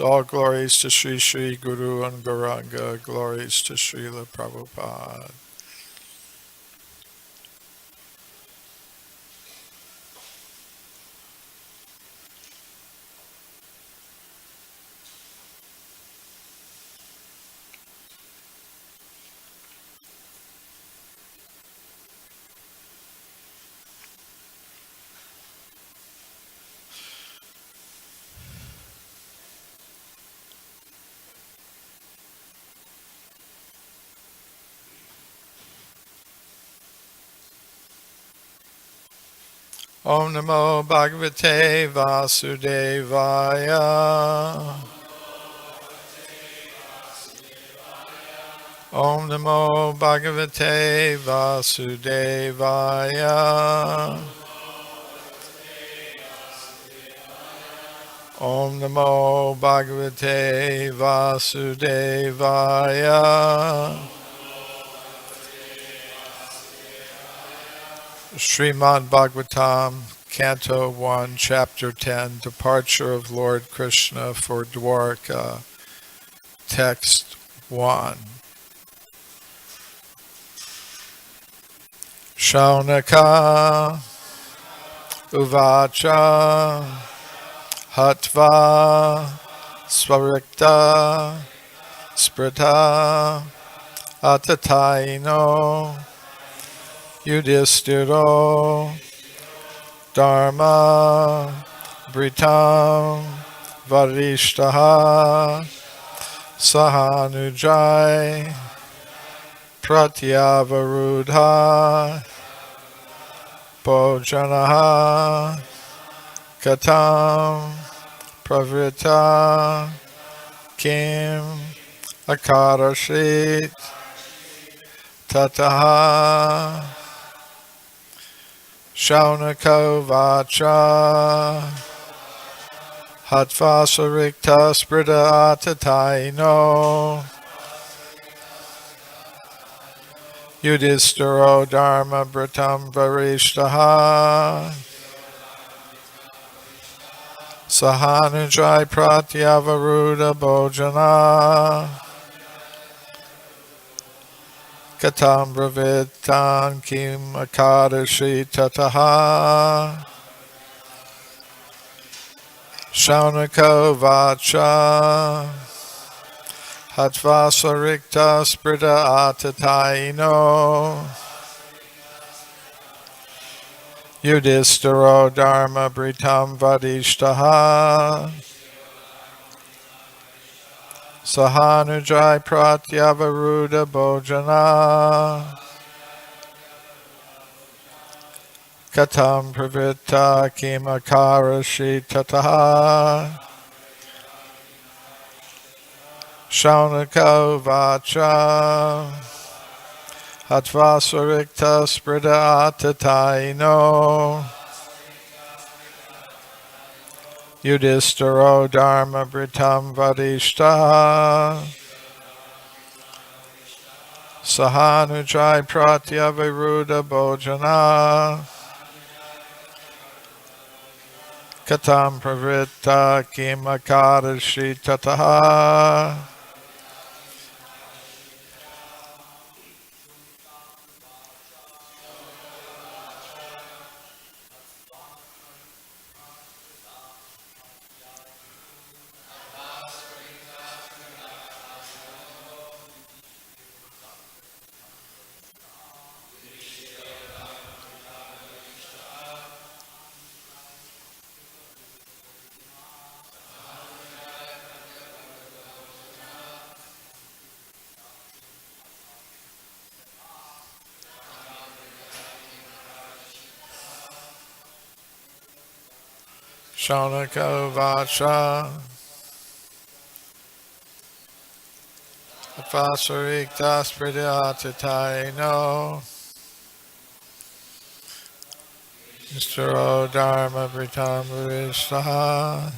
All glories to Sri Sri Guru and Gauranga. Glories to Srila Prabhupada. Om Namo Bhagavate Vasudevaya. Om Namo Bhagavate Vasudevaya. Om Namo Bhagavate Vasudevaya. Srimad Bhagavatam, Canto 1, Chapter 10, Departure of Lord Krishna for Dwarka, Text 1. Shaunaka Uvacha Hatva Swarikta Sprita Atataino Yudhishthiro Dharma Britam Varishtaha Sahanujai Pratyavarudha Bojanaha Katam Pravrita Kim Akarashit Tataha Shaunako Vacha Hatvasarikta Sprida Atataino Yudhishthiro Dharma Britam Varishtaha Sahanujai Pratyavaruda Bojana Katam Bravitan Kim Akadashi Tataha Shaunako Vacha Hatvasarikta Sprida Atataino Yudhishthiro Dharma Britam Vadishtaha Sahanujai Pratyavaruda Bojana Katam Pravita Kimakarashi Tataha Shaunako Vacha Hatvasarikta Sprida Atataino Yudhishthiro Dharma Britam Vadishtaha Sahanujai Pratyavaruda Bojana Katam Pravita Kimakadashi Tataha Shaunako Vacha Hatvasarikta Sprida Atataino Yudhishthiro Dharma Britam Varishtaha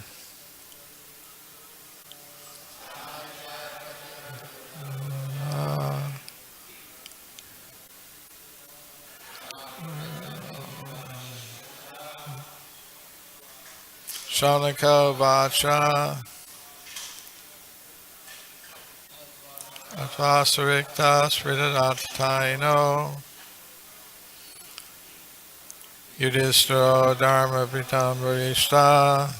Shaunako Vacha Atvasarikta Sridhataino Yudhishthiro Dharma Pitambarishta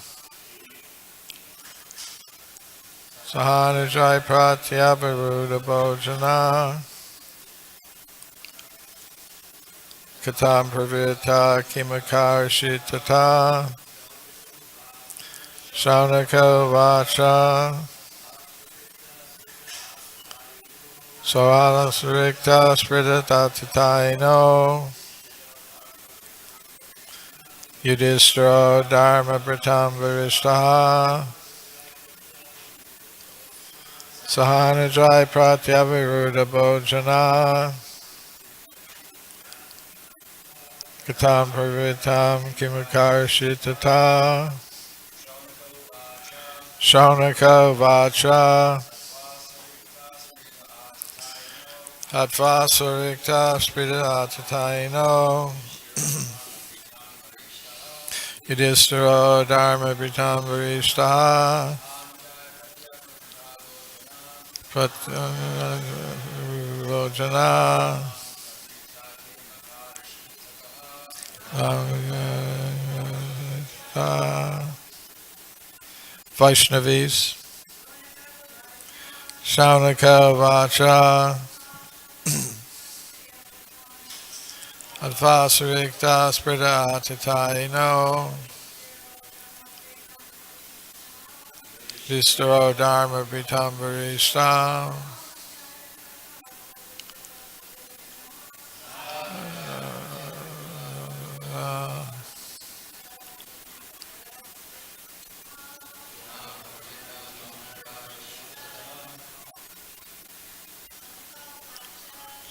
Sahanajai Pratyabharuda Bhojana Katam Pravita Kimakarshitata Shaunaka Vacha Sarana Surikta Spridhatataino Yudhishthiro Dharma Pratambarishta Sahanajai Pratyaviruddha Bhojana Katam Pravitam Kimakarshitata Shaunaka Vacha Hatva Surikta Spridhatataino Yudhishthiro Dharma Pitambarishta Vojana Vaishnavis Shaunaka Vacha Advasarikta Spridhatataino Yudhishthiro Dharma Pitambarishta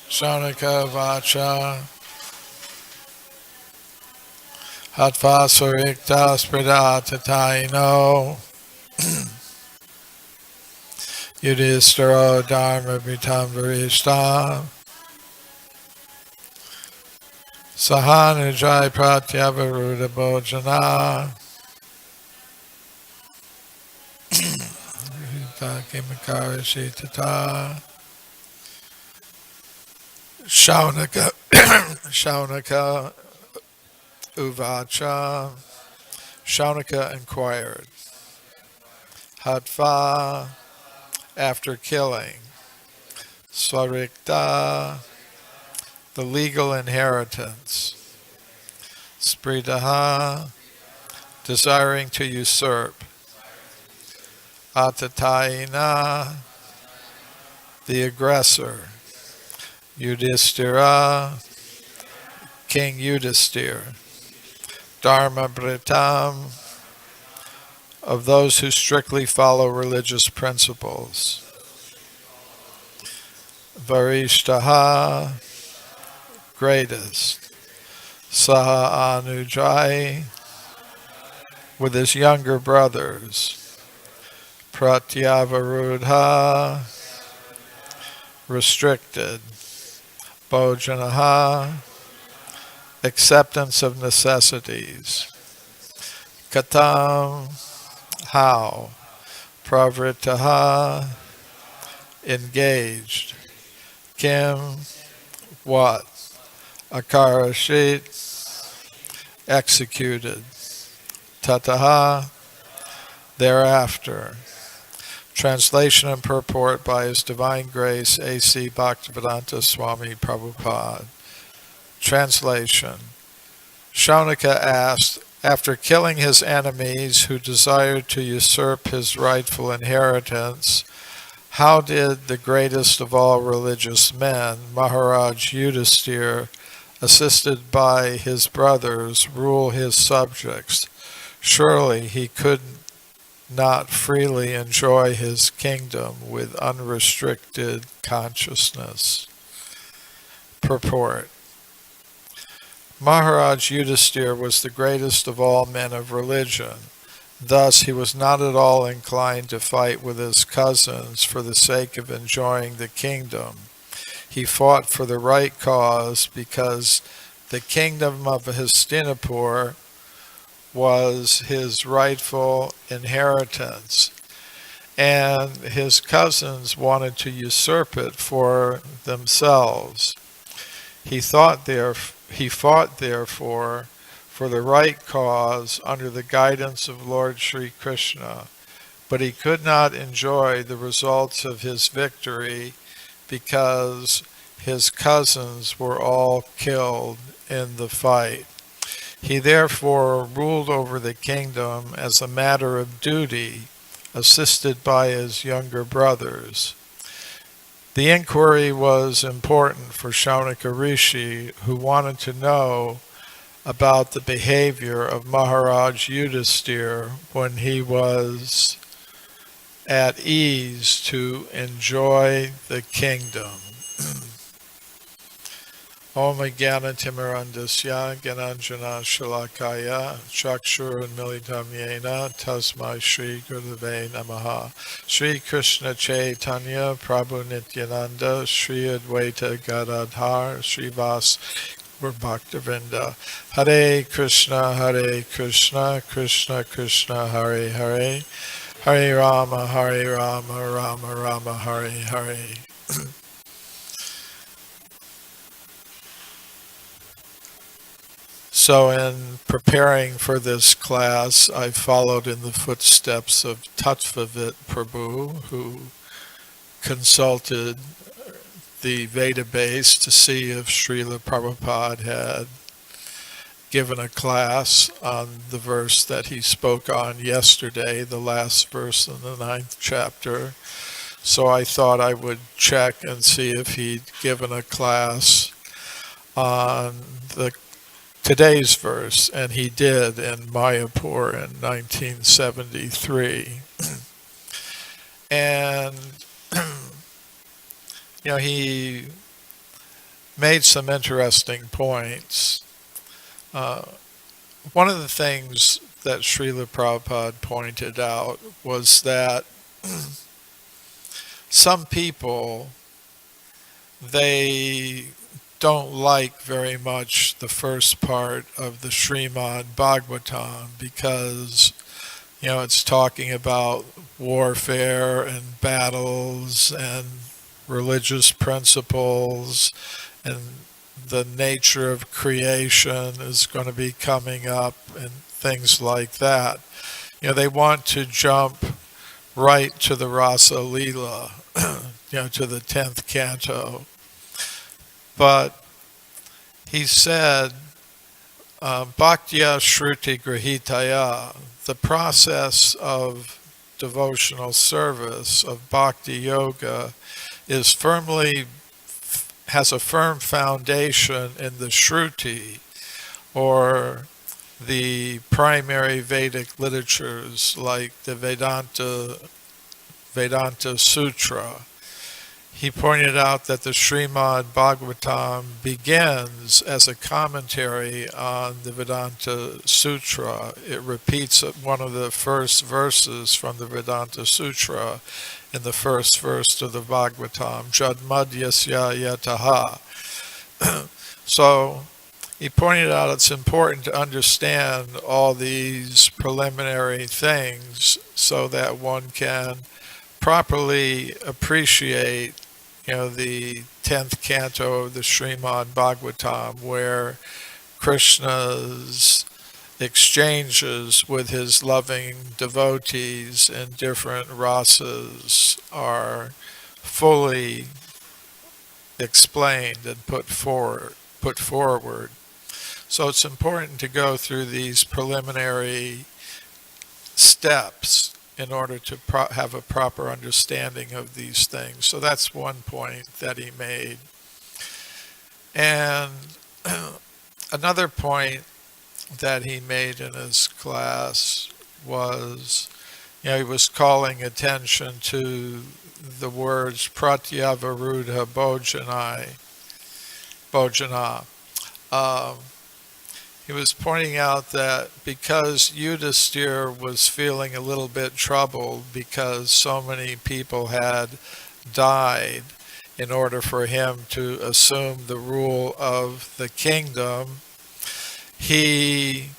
Shaunaka Vacha Hatvasarikta Spridhatataino Yudhishthiro Dharma Pitambarishta Sahanajai Pratyabharuddha Bhojana Kimakarshitata Shaunaka Shaunaka Uvacha Shaunaka inquired Hatva after killing Swarikta the legal inheritance Spridaha desiring to usurp Atataina the aggressor Yudhishthira King Yudhisthira Dharma Britam of those who strictly follow religious principles Varishtaha greatest Saha Anujai with his younger brothers Pratyavaruddha restricted Bhojanaha acceptance of necessities Katam how Pravritaha engaged Kim what Akarashit executed Tataha thereafter. Translation and purport by His Divine Grace A.C. Bhaktivedanta Swami Prabhupada. Translation. Shaunaka asked, after killing his enemies who desired to usurp his rightful inheritance, how did the greatest of all religious men, Maharaj Yudhisthira, assisted by his brothers, rule his subjects? Surely he could not freely enjoy his kingdom with unrestricted consciousness. Purport. Maharaj Yudhisthira was the greatest of all men of religion. Thus, he was not at all inclined to fight with his cousins for the sake of enjoying the kingdom. He fought for the right cause because the kingdom of Hastinapur was his rightful inheritance, and his cousins wanted to usurp it for themselves. He fought therefore for the right cause under the guidance of Lord Sri Krishna, but he could not enjoy the results of his victory because his cousins were all killed in the fight. He therefore ruled over the kingdom as a matter of duty, assisted by his younger brothers. The inquiry was important for Shaunaka Rishi, who wanted to know about the behavior of Maharaj Yudhisthira when he was at ease to enjoy the kingdom. Om Jnana-timirandasya Gyananjana Shalakaya Chakshurunmilitam Yena Tasmai Shri Gurave Namaha. Shri Krishna Chaitanya Prabhu Nityananda Shri Advaita Gadadhar Shri Vas Bhaktavinda. Hare Krishna Krishna Krishna Hare Hare, Hare Rama Rama Rama Hare Hare. So in preparing for this class, I followed in the footsteps of Tattvavid Prabhu, who consulted the Veda base to see if Srila Prabhupada had given a class on the verse that he spoke on yesterday, the last verse in the 9th chapter. So I thought I would check and see if he'd given a class on today's verse, and he did in Mayapur in 1973. And he made some interesting points. One of the things that Srila Prabhupada pointed out was that some people, they don't like very much the first part of the Srimad Bhagavatam because, it's talking about warfare and battles and religious principles, and the nature of creation is going to be coming up and things like that. They want to jump right to the Rasa Leela, to the 10th canto. But he said, Bhaktya Shruti Grahitaya, the process of devotional service, of bhakti yoga, has a firm foundation in the Shruti, or the primary Vedic literatures like the Vedanta Sutra. He pointed out that the Srimad Bhagavatam begins as a commentary on the Vedanta Sutra. It repeats one of the first verses from the Vedanta Sutra in the first verse of the Bhagavatam, Jadmadhyasya Yataha. So he pointed out it's important to understand all these preliminary things so that one can properly appreciate the 10th canto of the Srimad Bhagavatam, where Krishna's exchanges with his loving devotees in different rasas are fully explained and put forward. So it's important to go through these preliminary steps in order to have a proper understanding of these things. So that's one point that he made. And another point that he made in his class was, he was calling attention to the words pratyavaruddha bhojana. He was pointing out that because Yudhisthira was feeling a little bit troubled because so many people had died in order for him to assume the rule of the kingdom, he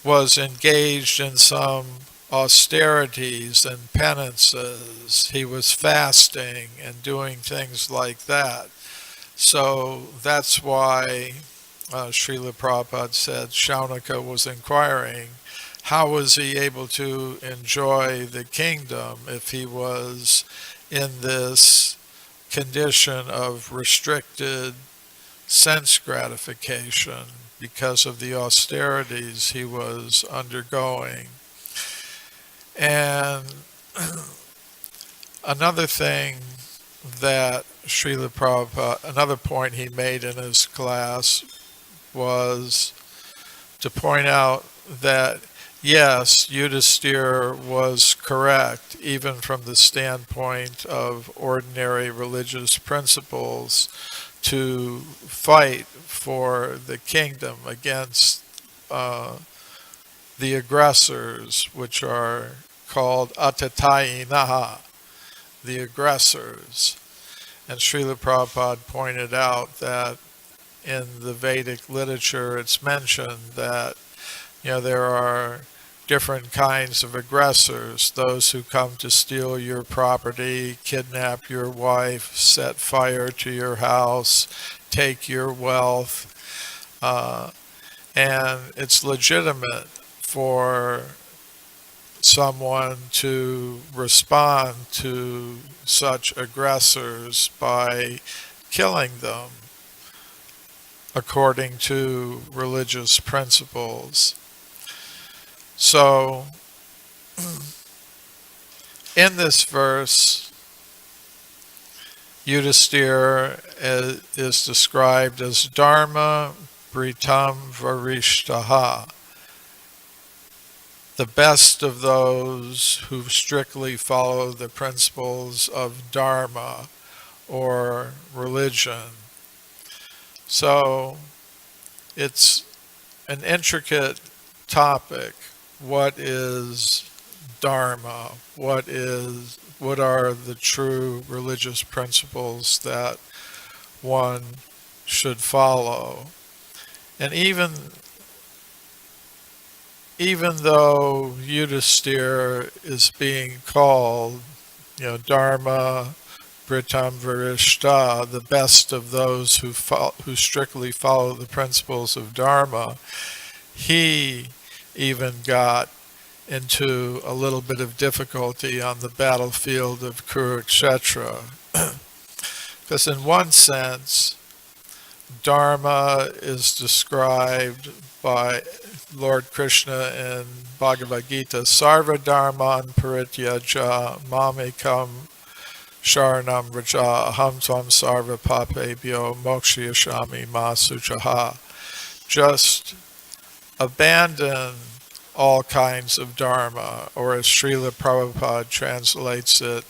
was engaged in some austerities and penances. He was fasting and doing things like that. So that's why Srila Prabhupada said Shaunaka was inquiring, how was he able to enjoy the kingdom if he was in this condition of restricted sense gratification because of the austerities he was undergoing. And another thing that Srila Prabhupada, another point he made in his class was to point out that yes, Yudhisthira was correct, even from the standpoint of ordinary religious principles, to fight for the kingdom against the aggressors, which are called Atatayinaha, the aggressors. And Srila Prabhupada pointed out that in the Vedic literature it's mentioned that there are different kinds of aggressors, those who come to steal your property, kidnap your wife, set fire to your house, take your wealth, and it's legitimate for someone to respond to such aggressors by killing them according to religious principles. So, in this verse, Yudhisthira is described as Dharma Britam Varishtaha, the best of those who strictly follow the principles of Dharma or religion. So it's an intricate topic. What is Dharma? What are the true religious principles that one should follow? And even though Yudhisthira is being called, Dharma Britam Varishta, the best of those who strictly follow the principles of Dharma, he even got into a little bit of difficulty on the battlefield of Kurukshetra. Because in one sense, Dharma is described by Lord Krishna in Bhagavad Gita, Sarva Dharman Parityaja Mamekam Sharanam Raja Aham Tvam Sarva Papebhyo Mokshayashami Ma Suchaha. Just abandon all kinds of dharma, or as Srila Prabhupada translates it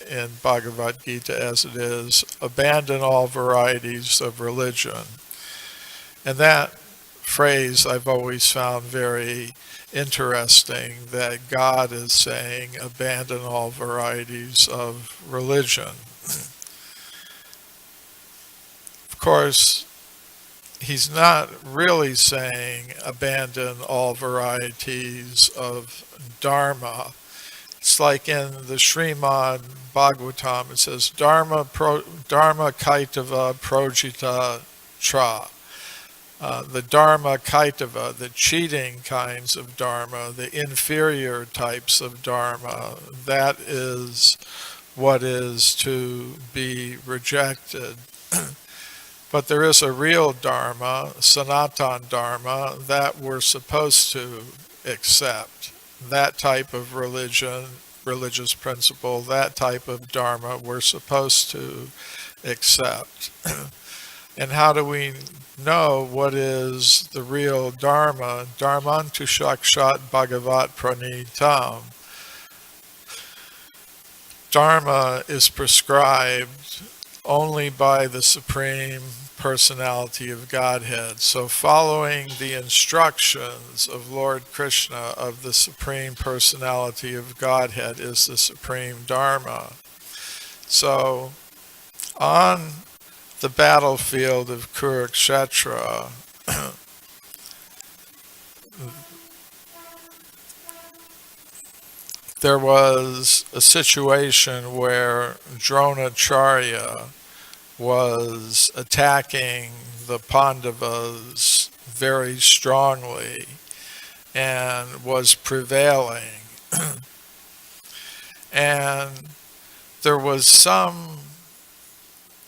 in Bhagavad Gita as it is, abandon all varieties of religion. And that phrase I've always found very interesting, that God is saying abandon all varieties of religion. Of course, he's not really saying abandon all varieties of dharma. It's like in the Srimad Bhagavatam, it says dharma kaitava projita tra. The dharma kaitava, the cheating kinds of dharma, the inferior types of dharma, that is what is to be rejected. But there is a real dharma, Sanatan dharma, that we're supposed to accept. That type of religion, religious principle, that type of dharma we're supposed to accept. And how do we know what is the real dharma? Dharmantu shakshat bhagavat pranitam. Dharma is prescribed only by the Supreme Personality of Godhead. So following the instructions of Lord Krishna, of the Supreme Personality of Godhead, is the Supreme Dharma. So on the battlefield of Kurukshetra, there was a situation where Dronacharya was attacking the Pandavas very strongly and was prevailing. And there was some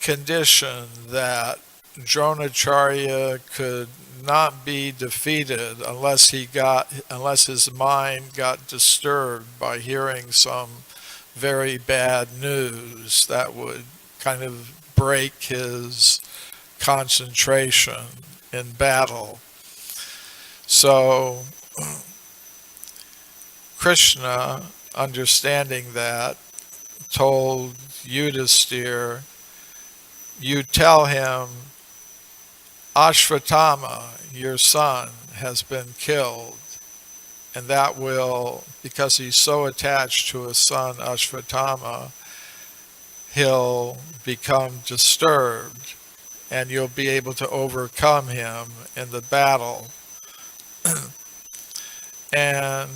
condition that Dronacharya could not be defeated unless his mind got disturbed by hearing some very bad news that would kind of break his concentration in battle. So Krishna, understanding that, told Yudhisthira, you tell him Ashvatthama, your son, has been killed, and that will, because he's so attached to his son Ashvatthama, he'll become disturbed, and you'll be able to overcome him in the battle. And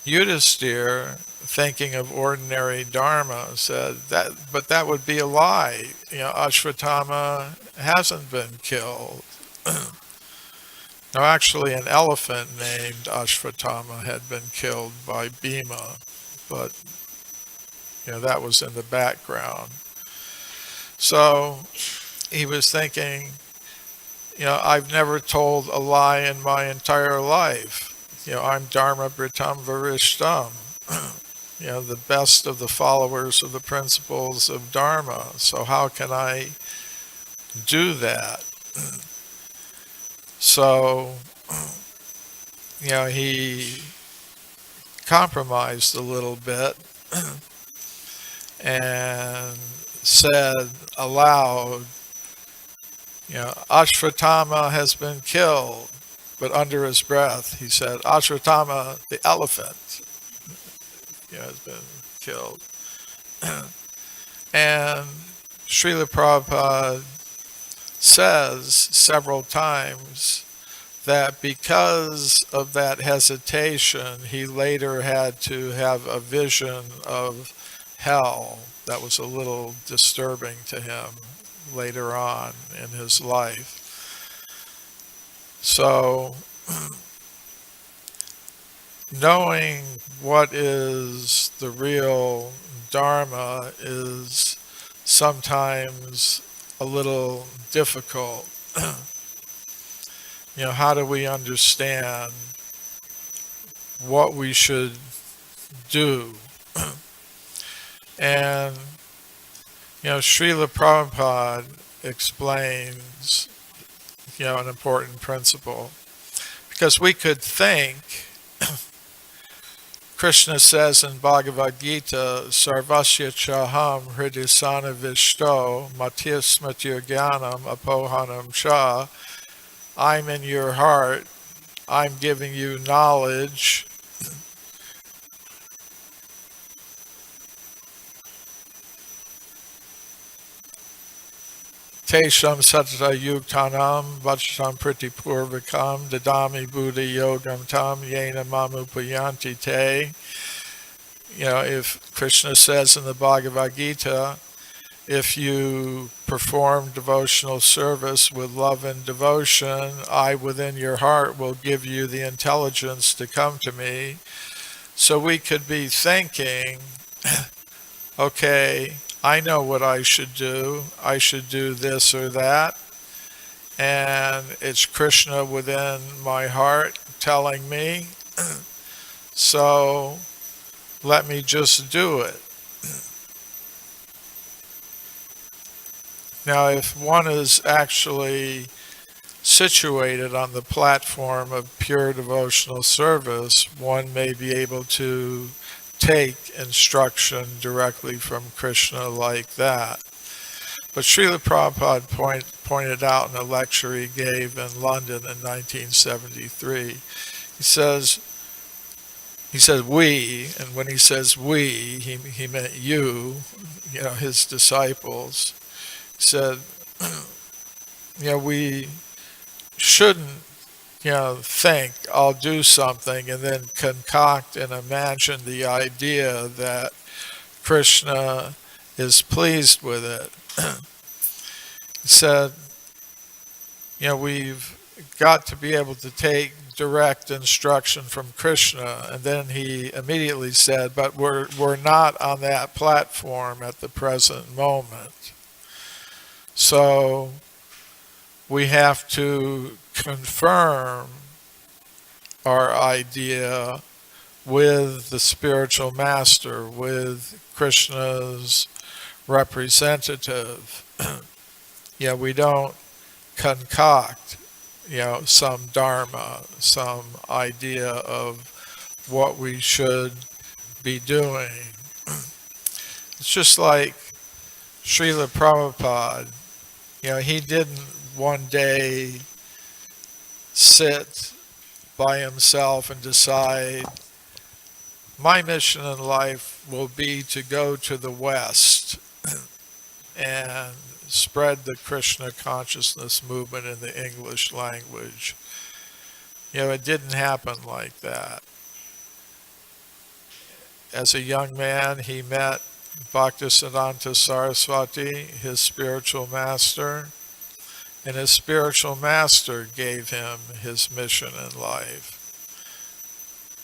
Yudhisthira, thinking of ordinary dharma, said but that would be a lie. Ashvatthama hasn't been killed. Now, actually, an elephant named Ashvatthama had been killed by Bhima, but that was in the background. So he was thinking, I've never told a lie in my entire life. I'm Dharma Britam Varishtam, the best of the followers of the principles of Dharma. So how can I do that? So, he compromised a little bit and said aloud, Ashvatthama has been killed. But under his breath, he said, Ashvatthama, the elephant, has been killed. And Srila Prabhupada says several times that because of that hesitation, he later had to have a vision of hell that was a little disturbing to him later on in his life. So, knowing what is the real Dharma is sometimes a little difficult. How do we understand what we should do? And, Srila Prabhupada explains an important principle. Because we could think, Krishna says in Bhagavad Gita, Sarvasya Chaham Hridisana Vishto Matyasmatir Jnanam Apohanam Cha, I'm in your heart, I'm giving you knowledge. Tesham Satata Yuktanam Vachatam Pritipurvikam Dadami Buddha Yogam Tam Yena Mamu Puyanti Te. If Krishna says in the Bhagavad Gita, if you perform devotional service with love and devotion, I within your heart will give you the intelligence to come to me. So we could be thinking, okay, I know what I should do. I should do this or that. And it's Krishna within my heart telling me. So let me just do it. Now, if one is actually situated on the platform of pure devotional service, one may be able to take instruction directly from Krishna like that. But Srila Prabhupada pointed out in a lecture he gave in London in 1973, he says we, and when he says we, he meant you, his disciples. He said, we shouldn't think I'll do something and then concoct and imagine the idea that Krishna is pleased with it. He said, we've got to be able to take direct instruction from Krishna. And then he immediately said, but we're not on that platform at the present moment. So we have to confirm our idea with the spiritual master, with Krishna's representative. We don't concoct, some dharma, some idea of what we should be doing. It's just like Srila Prabhupada, he didn't one day sit by himself and decide, my mission in life will be to go to the West and spread the Krishna consciousness movement in the English language. It didn't happen like that. As a young man, he met Bhaktisiddhanta Saraswati, his spiritual master, and his spiritual master gave him his mission in life.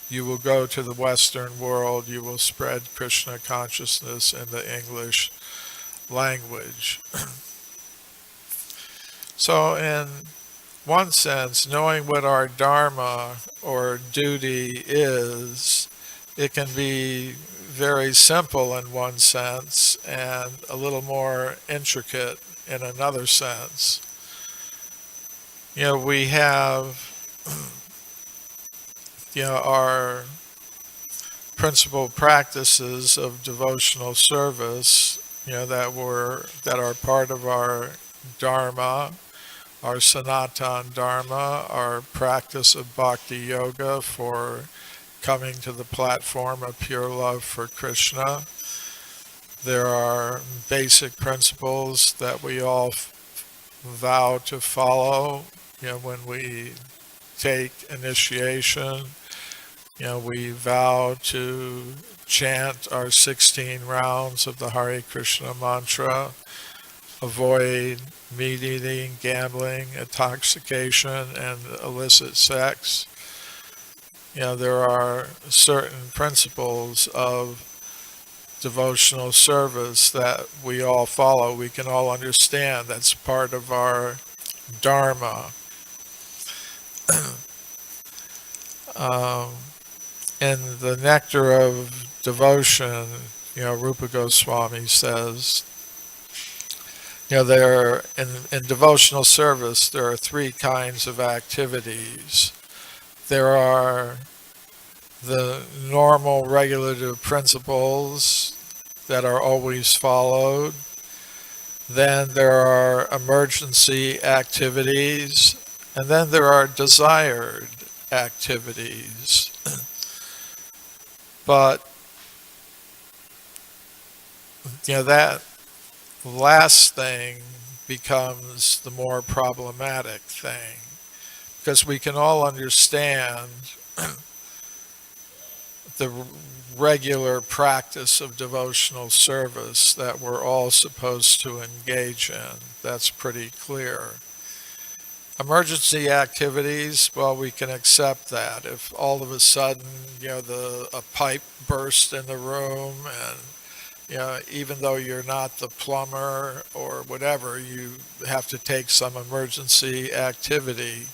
You will go to the Western world, you will spread Krishna consciousness in the English language. So in one sense, knowing what our dharma or duty is, it can be very simple in one sense and a little more intricate in another sense. We have our principal practices of devotional service, that are part of our dharma, our Sanatan Dharma, our practice of bhakti yoga for coming to the platform of pure love for Krishna. There are basic principles that we all vow to follow, when we take initiation. We vow to chant our 16 rounds of the Hare Krishna mantra, avoid meat eating, gambling, intoxication, and illicit sex. There are certain principles of devotional service that we all follow. We can all understand that's part of our dharma. In the Nectar of Devotion, Rupa Goswami says, there in devotional service, there are three kinds of activities. There are the normal regulative principles that are always followed. Then there are emergency activities, and then there are desired activities. But that last thing becomes the more problematic thing, because we can all understand the regular practice of devotional service that we're all supposed to engage in. That's pretty clear. Emergency activities, well, we can accept that. If all of a sudden, a pipe burst in the room and, even though you're not the plumber or whatever, you have to take some emergency activity,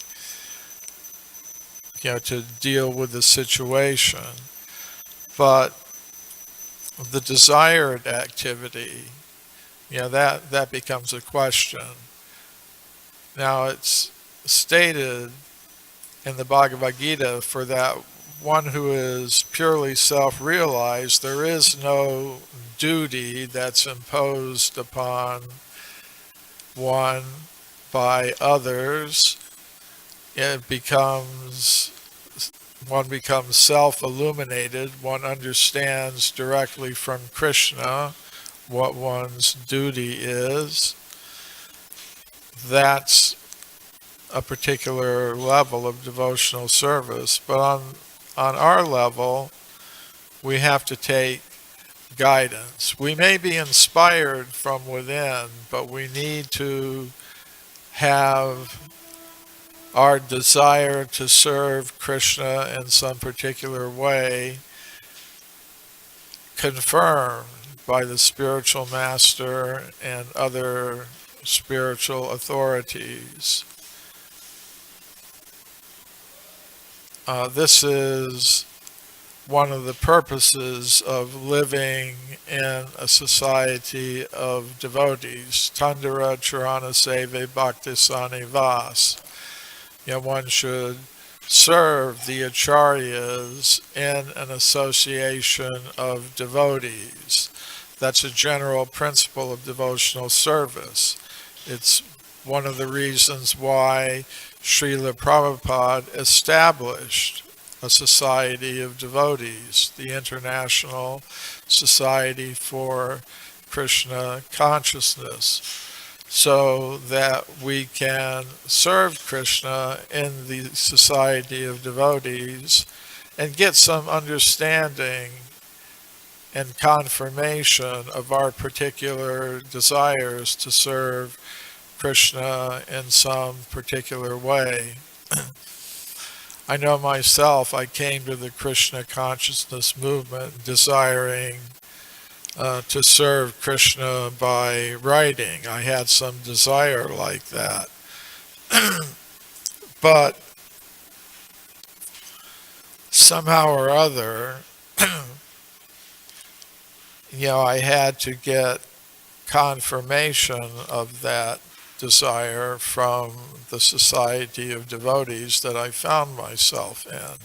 to deal with the situation. But the desired activity, that becomes a question. Now, it's stated in the Bhagavad Gita, for that one who is purely self-realized, there is no duty that's imposed upon one by others. One becomes self-illuminated. One understands directly from Krishna what one's duty is. That's a particular level of devotional service, but on our level, we have to take guidance. We may be inspired from within, but we need to have our desire to serve Krishna in some particular way confirmed by the spiritual master and other spiritual authorities. This is one of the purposes of living in a society of devotees. Tandara Charana Seve Bhaktisani Vas. One should serve the acharyas in an association of devotees. That's a general principle of devotional service. It's one of the reasons why Srila Prabhupada established a society of devotees, the International Society for Krishna Consciousness, so that we can serve Krishna in the society of devotees and get some understanding and confirmation of our particular desires to serve Krishna in some particular way. I know myself, I came to the Krishna consciousness movement desiring to serve Krishna by writing. I had some desire like that. But somehow or other, I had to get confirmation of that desire from the society of devotees that I found myself in,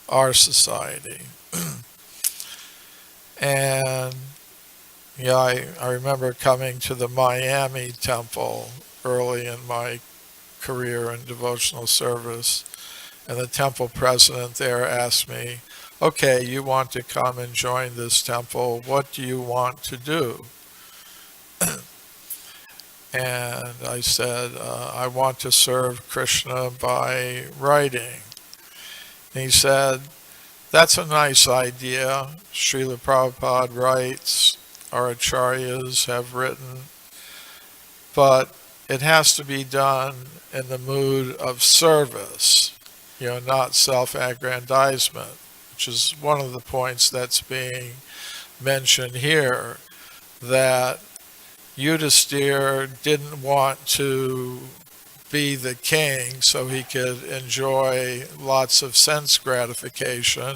our society. And I remember coming to the Miami temple early in my career in devotional service, and the temple president there asked me, okay, you want to come and join this temple, what do you want to do? And I said, I want to serve Krishna by writing. And he said, that's a nice idea. Srila Prabhupada writes, our acharyas have written, but it has to be done in the mood of service, not self-aggrandizement, which is one of the points that's being mentioned here, that Yudhisthira didn't want to be the king so he could enjoy lots of sense gratification.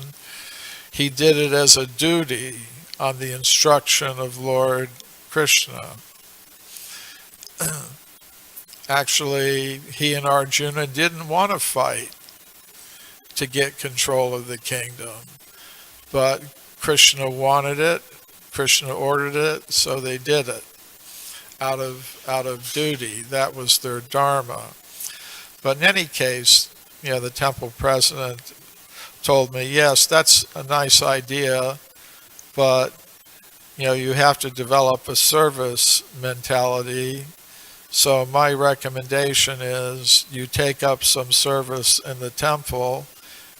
He did it as a duty on the instruction of Lord Krishna. Actually, he and Arjuna didn't want to fight to get control of the kingdom, but Krishna wanted it, Krishna ordered it, so they did it. Out of duty. That was their dharma. But in any case, the temple president told me, yes, that's a nice idea, but you have to develop a service mentality. So my recommendation is you take up some service in the temple,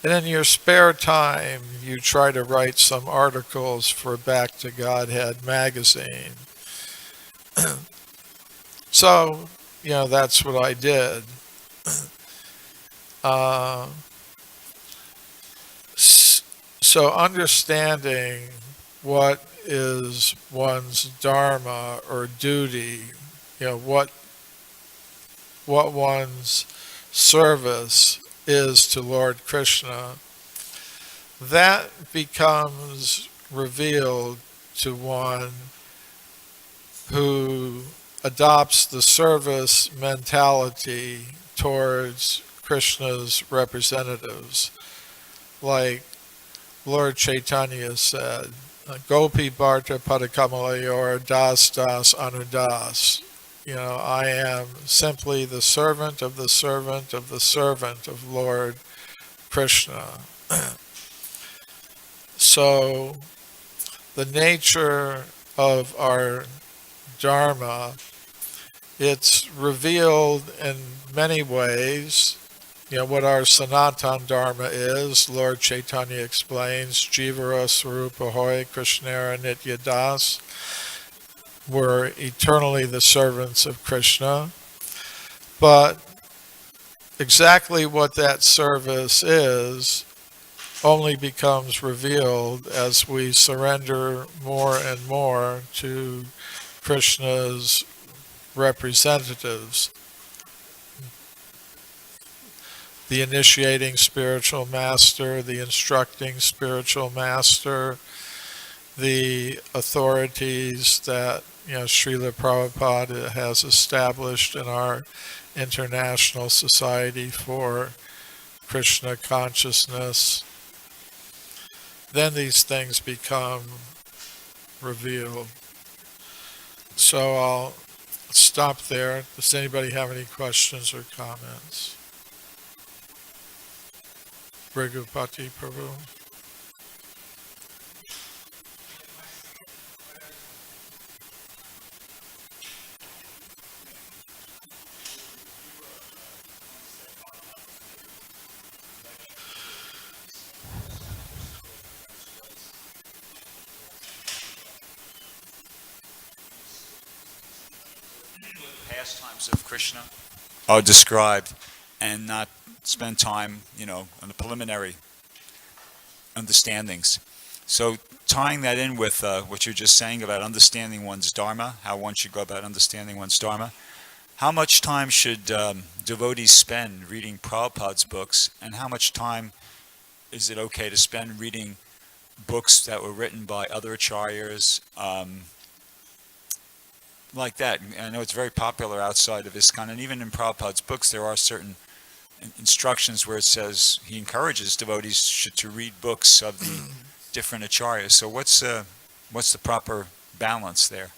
and in your spare time you try to write some articles for Back to Godhead magazine. So, that's what I did. So understanding what is one's dharma or duty, what one's service is to Lord Krishna, that becomes revealed to one who adopts the service mentality towards Krishna's representatives. Like Lord Chaitanya said, Gopi Bharta Padakamalayora Das Das Anudas. I am simply the servant of the servant of the servant of Lord Krishna. So the nature of our dharma It's revealed in many ways. What our Sanatan Dharma is, Lord Chaitanya explains, Jivara Swarupa Hoy Krishnara Nitya Das. We're eternally the servants of Krishna. But exactly what that service is only becomes revealed as we surrender more and more to Krishna's representatives, the initiating spiritual master, the instructing spiritual master, the authorities that Srila Prabhupada has established in our International Society for Krishna Consciousness. Then these things become revealed. So I'll stop there. Does anybody have any questions or comments? Drutakarma Prabhu. Pastimes of Krishna are described and not spend time, on the preliminary understandings. So tying that in with what you're just saying about understanding one's Dharma, how one should go about understanding one's Dharma, how much time should devotees spend reading Prabhupada's books, and how much time is it okay to spend reading books that were written by other acharyas, like that? I know it's very popular outside of ISKCON, and even in Prabhupada's books there are certain instructions where it says he encourages devotees to read books of the different acharyas. So what's the proper balance there?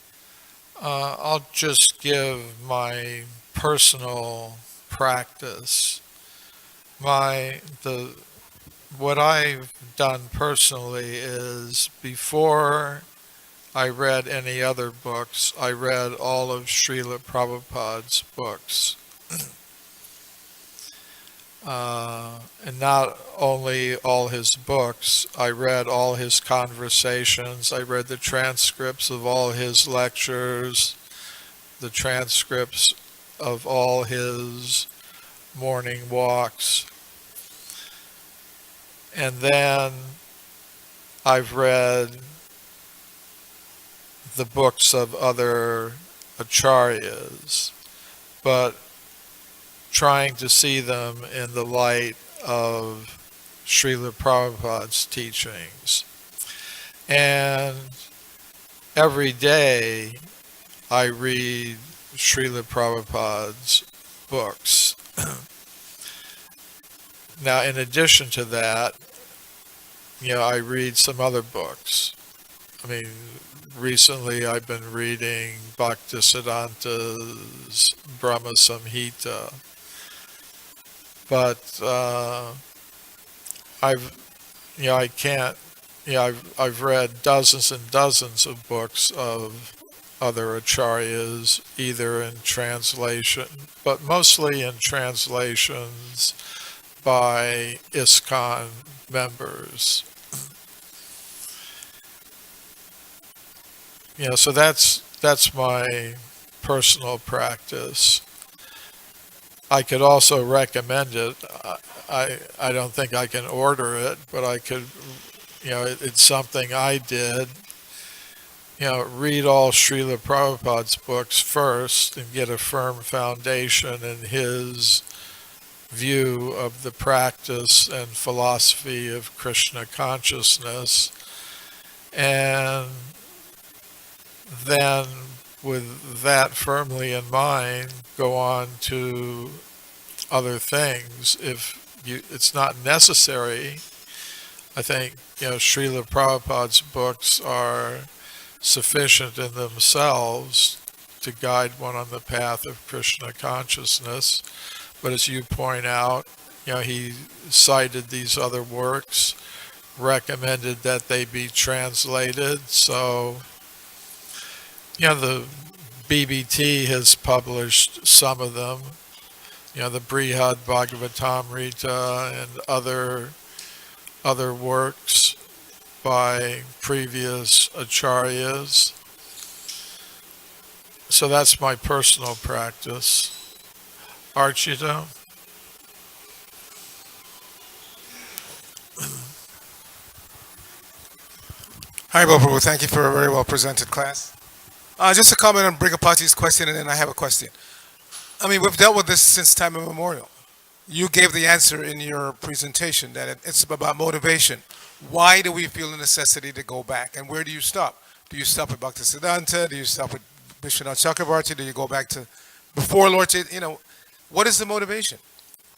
I'll just give my personal practice. What I've done personally is, before I read any other books, I read all of Srila Prabhupada's books. And not only all his books, I read all his conversations, I read the transcripts of all his lectures, the transcripts of all his morning walks. And then I've read the books of other acharyas, but trying to see them in the light of Srila Prabhupada's teachings. And every day I read Srila Prabhupada's books. Now, in addition to that, I read some other books. Recently I've been reading Bhaktisiddhanta's Brahma Samhita. But I've read dozens and dozens of books of other acharyas, either in translation, but mostly in translations by ISKCON members. So that's my personal practice. I could also recommend it. I don't think I can order it, but I could, it's something I did. Read all Srila Prabhupada's books first and get a firm foundation in his view of the practice and philosophy of Krishna consciousness. And then, with that firmly in mind, go on to other things. If it's not necessary, I think Srila Prabhupada's books are sufficient in themselves to guide one on the path of Krishna consciousness. But as you point out, he cited these other works, recommended that they be translated. So, BBT has published some of them, the Brihad Bhagavatamrita and other works by previous acharyas. So that's my personal practice. Archita? Hi, Prabhu. Thank you for a very well presented class. Just a comment on Brigapati's question, and then I have a question. I mean, we've dealt with this since time immemorial. You gave the answer in your presentation that it's about motivation. Why do we feel the necessity to go back, and where do you stop? Do you stop at Bhaktisiddhanta? Do you stop at Vishwanath Chakravarti? Do you go back to before Lord Chaitanya? What is the motivation?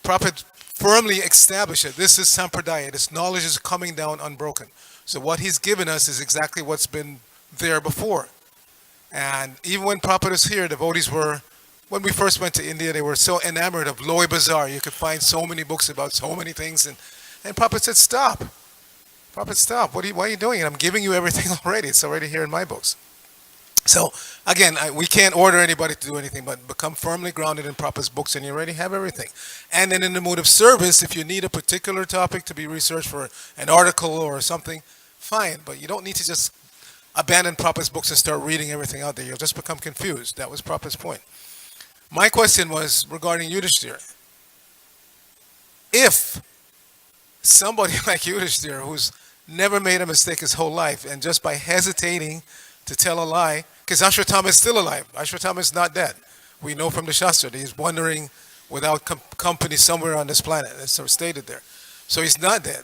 Prabhupada firmly established it. This is sampradaya. This knowledge is coming down unbroken. So what he's given us is exactly what's been there before. And even when Prabhupada was here, devotees were, when we first went to India, they were so enamored of Loy Bazaar. You could find so many books about so many things. And Prabhupada said, stop. Prabhupada, stop. Why are you doing it? I'm giving you everything already. It's already here in my books. So, again, we can't order anybody to do anything, but become firmly grounded in Prabhupada's books, and you already have everything. And then in the mood of service, if you need a particular topic to be researched for an article or something, fine. But you don't need to just abandon Prabhupada's books and start reading everything out there. You'll just become confused. That was Prabhupada's point. My question was regarding Yudhishthira. If somebody like Yudhishthira, who's never made a mistake his whole life, and just by hesitating to tell a lie, because Ashwatthama is still alive. Ashwatthama is not dead. We know from the Shastra that he's wandering without company somewhere on this planet. It's sort of stated there. So he's not dead.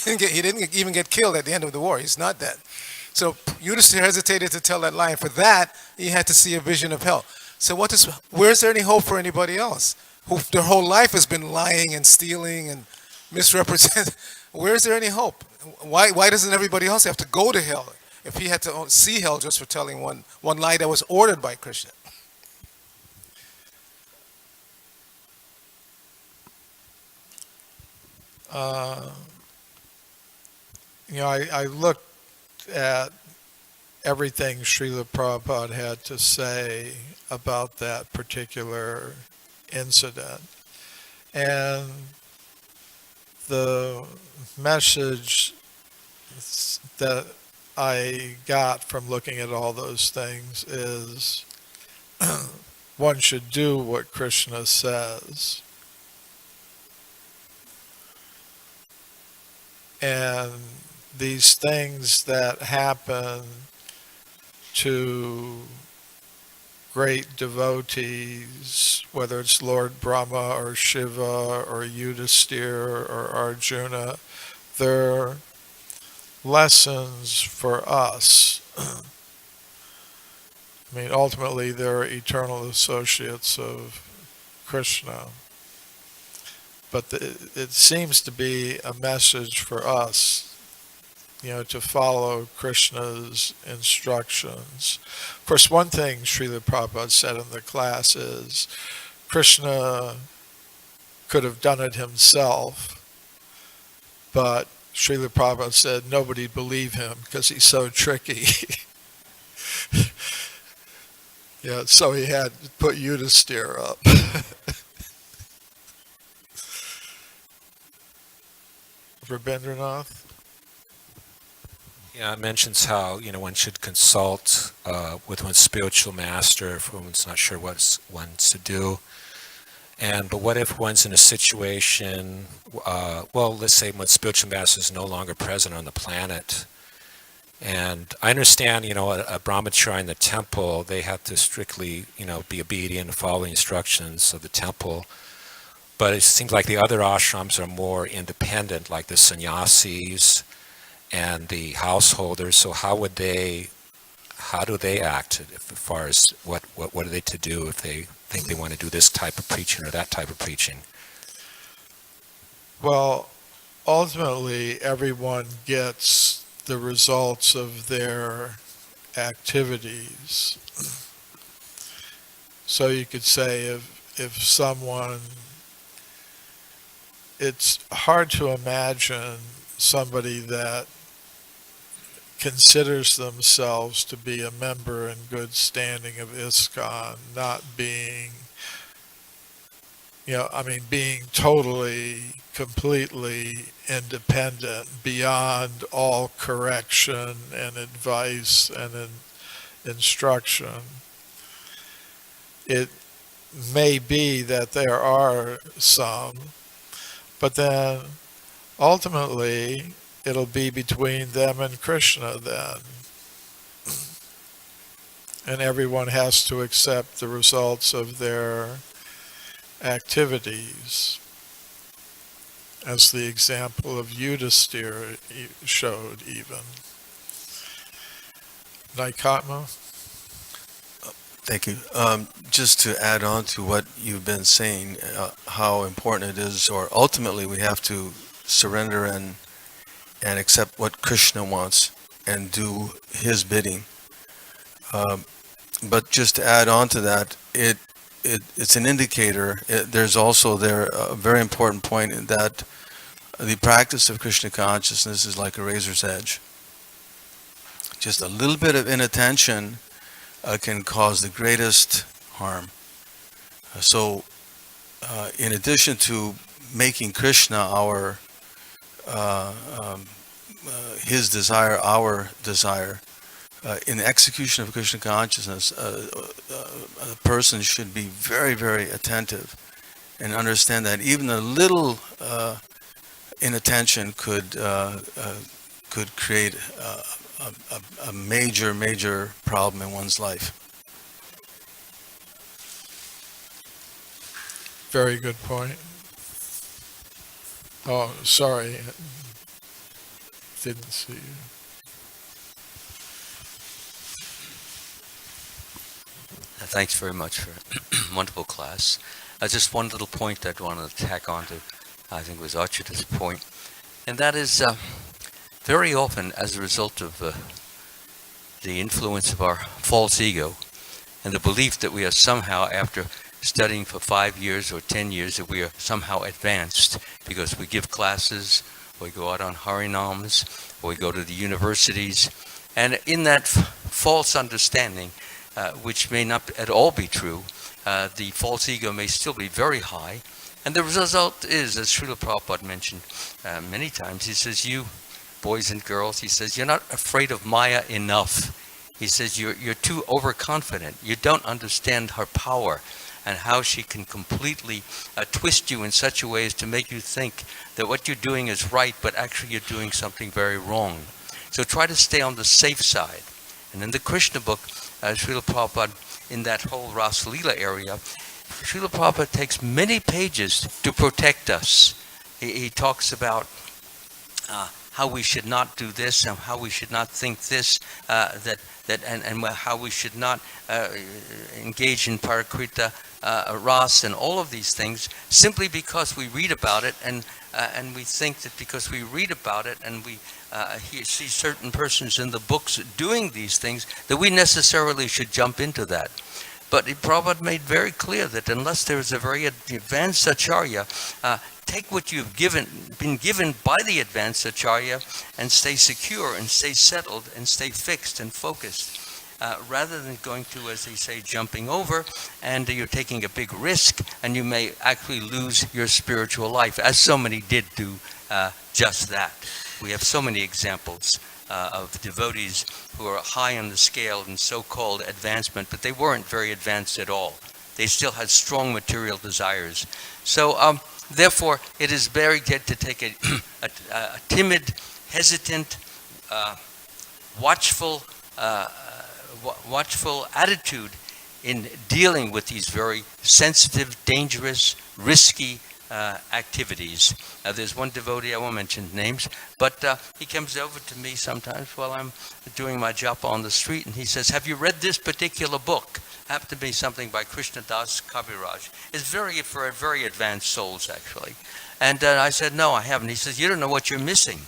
he didn't even get killed at the end of the war. He's not dead. So Yudhishthira hesitated to tell that lie. And for that, he had to see a vision of hell. So where's there any hope for anybody else who their whole life has been lying and stealing and misrepresenting? Where is there any hope? Why doesn't everybody else have to go to hell if he had to see hell just for telling one lie that was ordered by Krishna? I looked at everything Srila Prabhupada had to say about that particular incident. And the message that I got from looking at all those things is one should do what Krishna says. And these things that happen to great devotees, whether it's Lord Brahma or Shiva or Yudhisthira or Arjuna, they're lessons for us. I mean, ultimately, they're eternal associates of Krishna. But it seems to be a message for us, to follow Krishna's instructions. Of course, one thing Srila Prabhupada said in the class is Krishna could have done it himself, but Srila Prabhupada said nobody believed him because he's so tricky. Yeah, so he had to put Yudhisthira up. Rabindranath? Yeah, it mentions how, one should consult with one's spiritual master if one's not sure what one's to do. But what if one's in a situation, let's say one's spiritual master is no longer present on the planet. And I understand, a brahmachari in the temple, they have to strictly, be obedient and follow the instructions of the temple. But it seems like the other ashrams are more independent, like the sannyasis and the householders. So how do they act as far as what are they to do if they think they want to do this type of preaching or that type of preaching? Well, ultimately, everyone gets the results of their activities. So you could say if someone, it's hard to imagine somebody that considers themselves to be a member in good standing of ISKCON, not being, being totally, completely independent beyond all correction and advice and instruction. It may be that there are some, but then ultimately it'll be between them and Krishna then. And everyone has to accept the results of their activities, as the example of Yudhisthira showed even. Naikatma? Thank you. Just to add on to what you've been saying, how important it is, or ultimately we have to surrender and accept what Krishna wants and do his bidding. But just to add on to that, it's an indicator. There's also a very important point in that the practice of Krishna consciousness is like a razor's edge. Just a little bit of inattention can cause the greatest harm. So, in addition to making Krishna our his desire, our desire, in the execution of Krishna consciousness, a person should be very, very attentive and understand that even a little inattention could create a major, major problem in one's life. Very good point. Oh, sorry. Didn't see you. Thanks very much for a wonderful class. Just one little point that I wanted to tack on to, I think it was Archita's point, and that is very often as a result of the influence of our false ego and the belief that we are somehow, after studying for 5 years or 10 years, that we are somehow advanced because we give classes, or we go out on Harinams, or we go to the universities, and in that false understanding, which may not at all be true, the false ego may still be very high, and the result is, as Srila Prabhupada mentioned many times, he says, you boys and girls, he says, you're not afraid of Maya enough. He says, you're too overconfident. You don't understand her power and how she can completely twist you in such a way as to make you think that what you're doing is right, but actually you're doing something very wrong. So try to stay on the safe side. And in the Krishna book, Srila Prabhupada, in that whole Rasa Leela area, Srila Prabhupada takes many pages to protect us. He talks about how we should not do this and how we should not think this, and how we should not engage in parakrita ras and all of these things, simply because we read about it and we think that because we read about it and we see certain persons in the books doing these things, that we necessarily should jump into that. But Prabhupada made very clear that unless there is a very advanced acharya, take what you've been given by the advanced acharya and stay secure and stay settled and stay fixed and focused. Rather than going to, as they say, jumping over, and you're taking a big risk, and you may actually lose your spiritual life, as so many did do just that. We have so many examples of devotees who are high on the scale in so-called advancement, but they weren't very advanced at all. They still had strong material desires. So, therefore, it is very good to take a timid, hesitant, watchful attitude in dealing with these very sensitive, dangerous, risky activities. There's one devotee, I won't mention names, but he comes over to me sometimes while I'm doing my japa on the street, and he says, have you read this particular book? Happened to be something by Krishna Das Kaviraj. It's for very advanced souls, actually. And I said, no, I haven't. He says, you don't know what you're missing.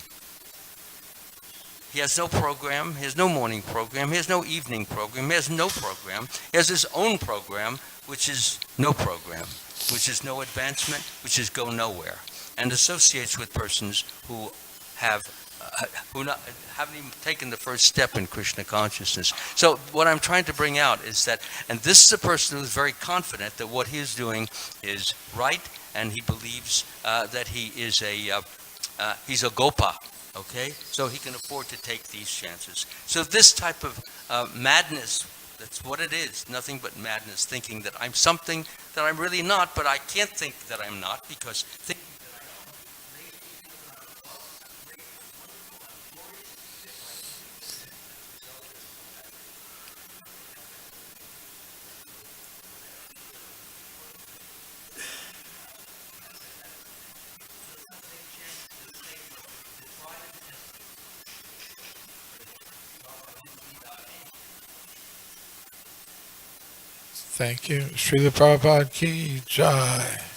He has no program, he has no morning program, he has no evening program, he has no program. He has his own program, which is no program, which is no advancement, which is go nowhere, and associates with persons who have who not, haven't even taken the first step in Krishna consciousness. So what I'm trying to bring out is that, and this is a person who's very confident that what he is doing is right, and he believes that he is he's a gopa, okay? So he can afford to take these chances. So this type of madness, that's what it is, nothing but madness, thinking that I'm something that I'm really not, but I can't think that I'm not, because Thank you. Srila Prabhupada ki jai.